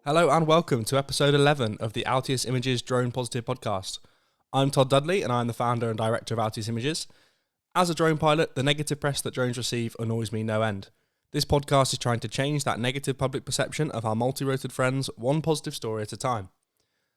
Hello and welcome to episode 11 of the Altius Images Drone Positive podcast. I'm Todd Dudley and I'm the founder and director of Altius Images. As a drone pilot, the negative press that drones receive annoys me no end. This podcast is trying to change that negative public perception of our multi-roted friends one positive story at a time.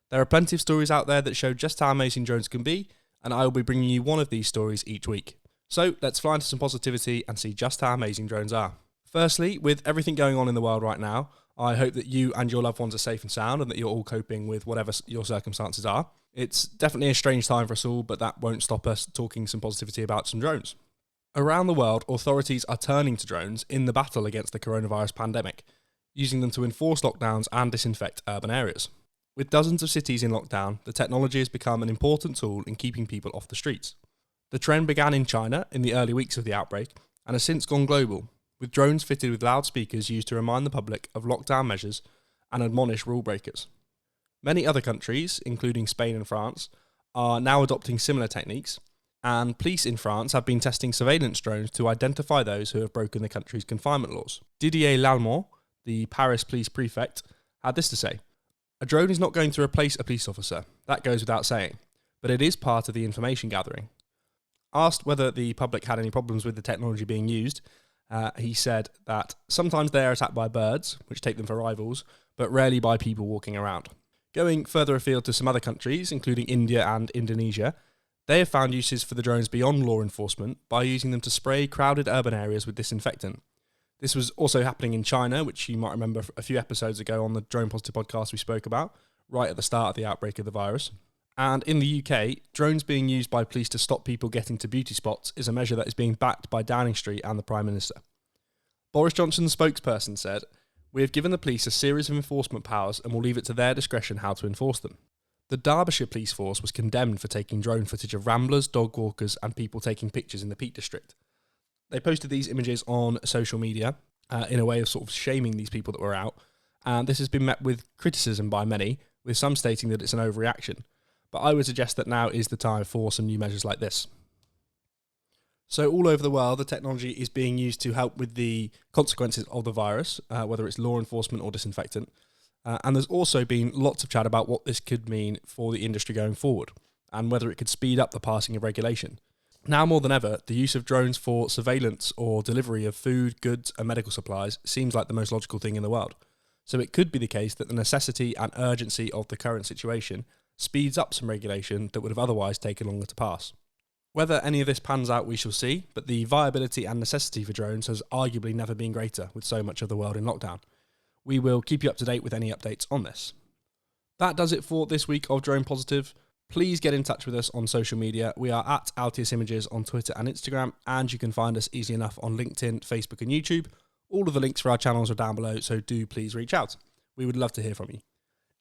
There are plenty of stories out there that show just how amazing drones can be, and I will be bringing you one of these stories each week. So let's fly into some positivity and see just how amazing drones are. Firstly, with everything going on in the world right now, I hope that you and your loved ones are safe and sound and that you're all coping with whatever your circumstances are. It's definitely a strange time for us all, but that won't stop us talking some positivity about some drones. Around the world, authorities are turning to drones in the battle against the coronavirus pandemic, using them to enforce lockdowns and disinfect urban areas. With dozens of cities in lockdown, the technology has become an important tool in keeping people off the streets. The trend began in China in the early weeks of the outbreak and has since gone global, with drones fitted with loudspeakers used to remind the public of lockdown measures and admonish rule breakers. Many other countries, including Spain and France, are now adopting similar techniques, and police in France have been testing surveillance drones to identify those who have broken the country's confinement laws. Didier Lallemant, the Paris police prefect, had this to say: "A drone is not going to replace a police officer, that goes without saying, but it is part of the information gathering." Asked whether the public had any problems with the technology being used, he said that sometimes they are attacked by birds, which take them for rivals, but rarely by people walking around. Going further afield to some other countries, including India and Indonesia, they have found uses for the drones beyond law enforcement by using them to spray crowded urban areas with disinfectant. This was also happening in China, which you might remember a few episodes ago on the Drone Positive podcast we spoke about, right at the start of the outbreak of the virus. And in the UK, drones being used by police to stop people getting to beauty spots is a measure that is being backed by Downing Street and the Prime Minister. Boris Johnson's spokesperson said, "We have given the police a series of enforcement powers and will leave it to their discretion how to enforce them." The Derbyshire police force was condemned for taking drone footage of ramblers, dog walkers and people taking pictures in the Peak District. They posted these images on social media in a way of sort of shaming these people that were out, and this has been met with criticism by many, with some stating that it's an overreaction. But I would suggest that now is the time for some new measures like this. So all over the world, the technology is being used to help with the consequences of the virus, whether it's law enforcement or disinfectant. And there's also been lots of chat about what this could mean for the industry going forward, and whether it could speed up the passing of regulation. Now more than ever, the use of drones for surveillance or delivery of food, goods and medical supplies seems like the most logical thing in the world. So it could be the case that the necessity and urgency of the current situation speeds up some regulation that would have otherwise taken longer to pass. Whether any of this pans out, we shall see, but the viability and necessity for drones has arguably never been greater with so much of the world in lockdown. We will keep you up to date with any updates on this. That does it for this week of Drone Positive. Please get in touch with us on social media. We are at Altius Images on Twitter and Instagram, and you can find us easy enough on LinkedIn, Facebook and YouTube. All of the links for our channels are down below, so do please reach out. We would love to hear from you.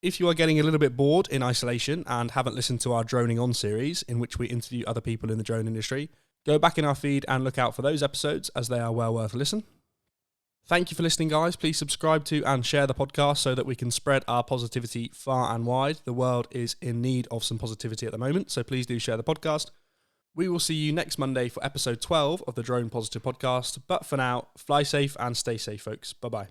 If you are getting a little bit bored in isolation and haven't listened to our Droning On series, in which we interview other people in the drone industry, go back in our feed and look out for those episodes, as they are well worth a listen. Thank you for listening, guys. Please subscribe to and share the podcast so that we can spread our positivity far and wide. The world is in need of some positivity at the moment, so please do share the podcast. We will see you next Monday for episode 12 of the Drone Positive podcast. But for now, fly safe and stay safe, folks. Bye-bye.